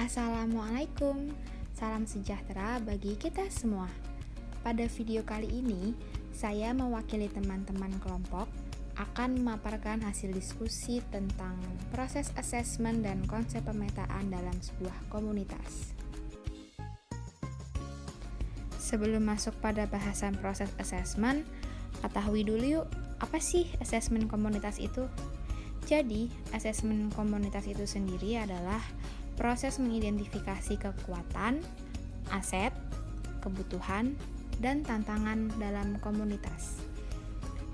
Assalamualaikum, salam sejahtera bagi kita semua. Pada video kali ini, saya mewakili teman-teman kelompok akan memaparkan hasil diskusi tentang proses asesmen dan konsep pemetaan dalam sebuah komunitas. Sebelum masuk pada bahasan proses asesmen, ketahui dulu yuk, apa sih asesmen komunitas itu? Jadi, asesmen komunitas itu sendiri adalah proses mengidentifikasi kekuatan, aset, kebutuhan, dan tantangan dalam komunitas.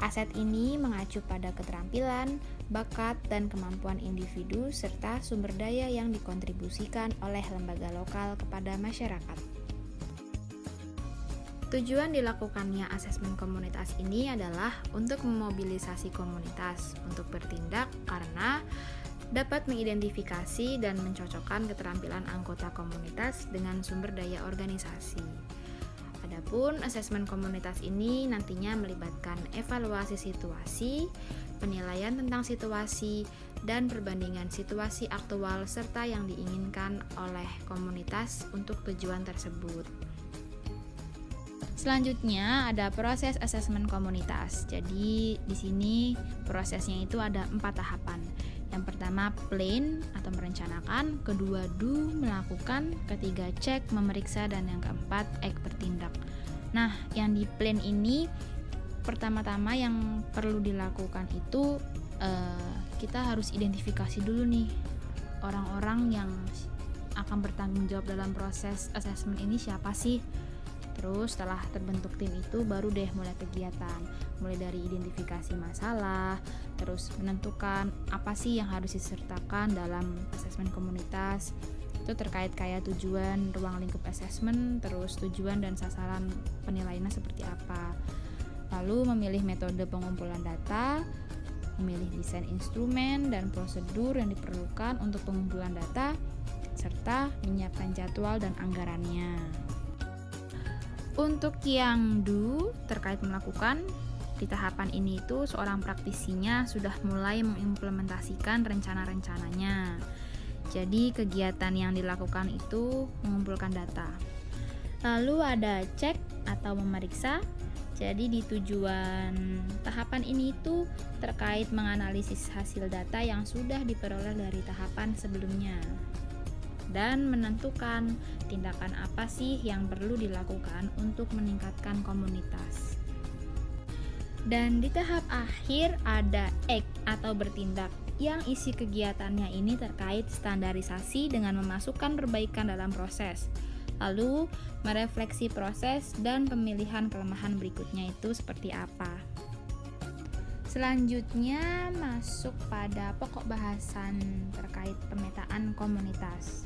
Aset ini mengacu pada keterampilan, bakat, dan kemampuan individu serta sumber daya yang dikontribusikan oleh lembaga lokal kepada masyarakat. Tujuan dilakukannya asesmen komunitas ini adalah untuk memobilisasi komunitas untuk bertindak karena dapat mengidentifikasi dan mencocokkan keterampilan anggota komunitas dengan sumber daya organisasi. Adapun asesmen komunitas ini nantinya melibatkan evaluasi situasi, penilaian tentang situasi, dan perbandingan situasi aktual serta yang diinginkan oleh komunitas untuk tujuan tersebut. Selanjutnya ada proses asesmen komunitas. Jadi di sini prosesnya itu ada 4 tahapan. Yang pertama plan atau merencanakan, kedua do melakukan, ketiga cek memeriksa, dan yang keempat act bertindak. Nah, yang di plan ini pertama-tama yang perlu dilakukan itu kita harus identifikasi dulu nih orang-orang yang akan bertanggung jawab dalam proses asesmen ini siapa sih. Terus setelah terbentuk tim itu baru deh mulai kegiatan, mulai dari identifikasi masalah, terus menentukan apa sih yang harus disertakan dalam asesmen komunitas. Itu terkait kayak tujuan, ruang lingkup asesmen, terus tujuan dan sasaran penilaiannya seperti apa. Lalu memilih metode pengumpulan data, memilih desain instrumen dan prosedur yang diperlukan untuk pengumpulan data, serta menyiapkan jadwal dan anggarannya. Untuk yang do terkait melakukan, di tahapan ini itu seorang praktisinya sudah mulai mengimplementasikan rencana-rencananya. Jadi kegiatan yang dilakukan itu mengumpulkan data. Lalu ada cek atau memeriksa. Jadi di tujuan tahapan ini itu terkait menganalisis hasil data yang sudah diperoleh dari tahapan sebelumnya dan menentukan tindakan apa sih yang perlu dilakukan untuk meningkatkan komunitas. Dan di tahap akhir ada act atau bertindak yang isi kegiatannya ini terkait standarisasi dengan memasukkan perbaikan dalam proses. Lalu merefleksi proses dan pemilihan kelemahan berikutnya itu seperti apa. Selanjutnya masuk pada pokok bahasan terkait pemetaan komunitas.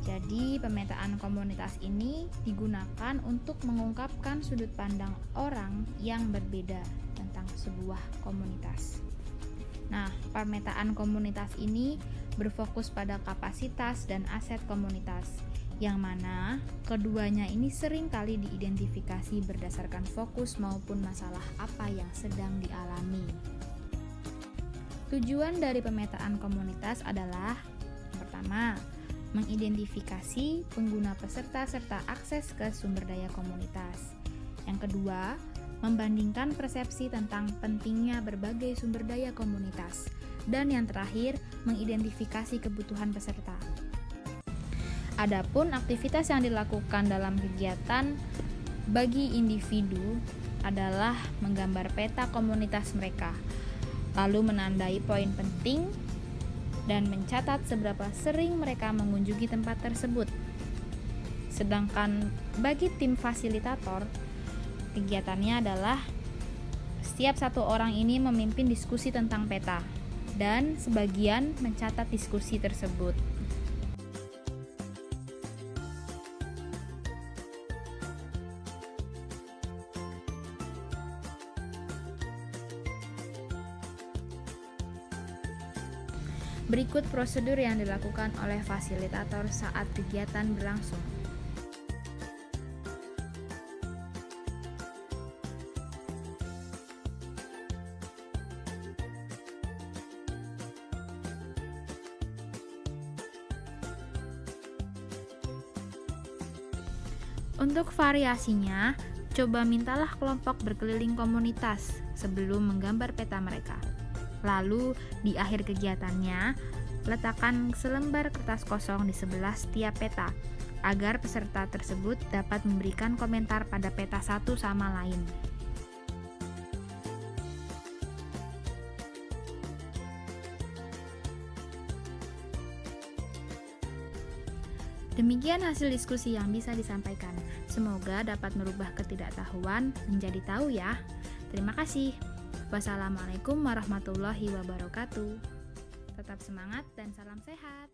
Jadi pemetaan komunitas ini digunakan untuk mengungkapkan sudut pandang orang yang berbeda tentang sebuah komunitas. Nah, pemetaan komunitas ini berfokus pada kapasitas dan aset komunitas, yang mana keduanya ini sering kali diidentifikasi berdasarkan fokus maupun masalah apa yang sedang dialami. Tujuan dari pemetaan komunitas adalah yang pertama, mengidentifikasi pengguna peserta serta akses ke sumber daya komunitas. Yang kedua, membandingkan persepsi tentang pentingnya berbagai sumber daya komunitas. Dan yang terakhir, mengidentifikasi kebutuhan peserta. Adapun aktivitas yang dilakukan dalam kegiatan bagi individu adalah menggambar peta komunitas mereka, lalu menandai poin penting dan mencatat seberapa sering mereka mengunjungi tempat tersebut. Sedangkan bagi tim fasilitator, kegiatannya adalah setiap satu orang ini memimpin diskusi tentang peta dan sebagian mencatat diskusi tersebut. Berikut prosedur yang dilakukan oleh fasilitator saat kegiatan berlangsung. Untuk variasinya, coba mintalah kelompok berkeliling komunitas sebelum menggambar peta mereka. Lalu, di akhir kegiatannya, letakkan selembar kertas kosong di sebelah setiap peta, agar peserta tersebut dapat memberikan komentar pada peta satu sama lain. Demikian hasil diskusi yang bisa disampaikan. Semoga dapat merubah ketidaktahuan menjadi tahu ya. Terima kasih. Wassalamualaikum warahmatullahi wabarakatuh. Tetap semangat dan salam sehat.